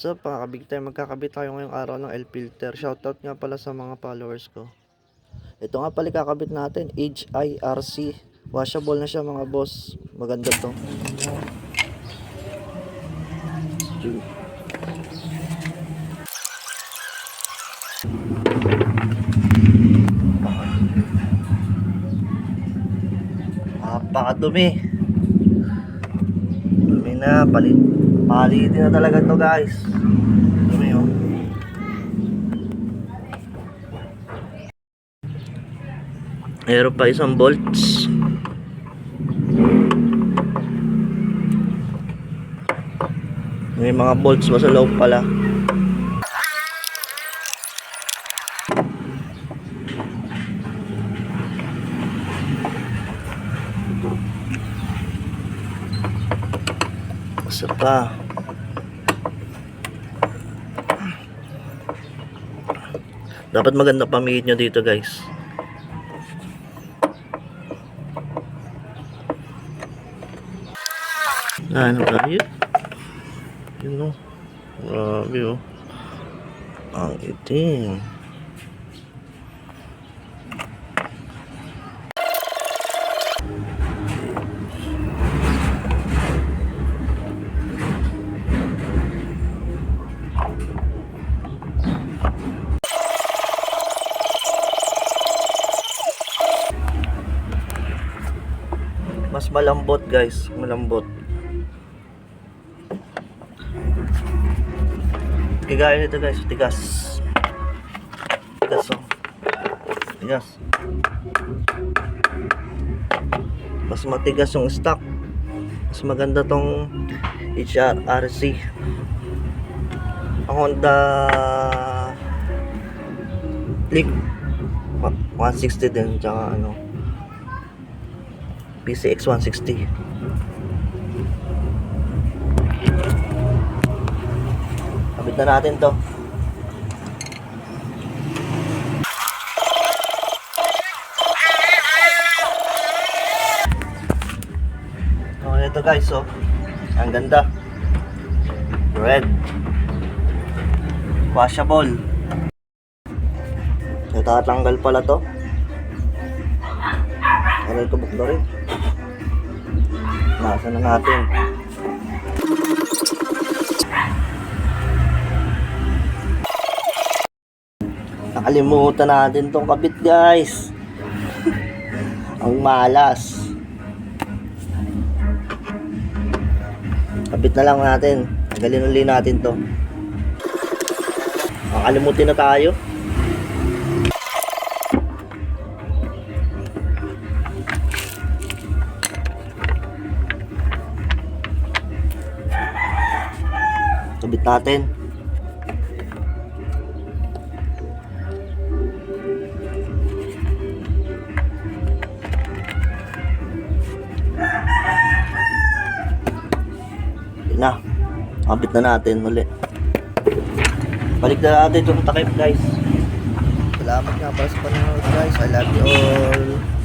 What's up mga kabig tayo? Magkakabit tayo ngayong araw ng L-filter. Shoutout nga pala sa mga followers ko. Ito nga pala kakabit natin, HIRC. Washable na siya mga boss. Maganda to. Napakadumi. Dumi na, palitin na talaga to guys. Dumi oh. Meron pa isang bolts. May mga bolts pa sa loob pala. Isa pa. Dapat maganda pamihit nyo dito guys. Ano ba yun? Yun o. Grabe o. Ang itim. Mas malambot guys, malambot. Kagaya nito guys, tigas. Tigas oh. Tigas. Mas matigas yung stock. Mas maganda tong HIRC. Ang Honda Click 160 din, tsaka ano PCX 160. Kabit na natin to. Okay, ito guys oh. Ang ganda. Red. Washable. Natatanggal pala to. Ano ito buklo rin. Nasa na natin. Nakalimutan natin tong kabit guys. Ang malas. Kabit na lang natin. Tagalin uli natin to. Nakalimutin na tayo. Kabit natin. Na, kabit na natin muli. Balik na natin yung takip guys. Salamat nga para sa panonood guys. I love you all.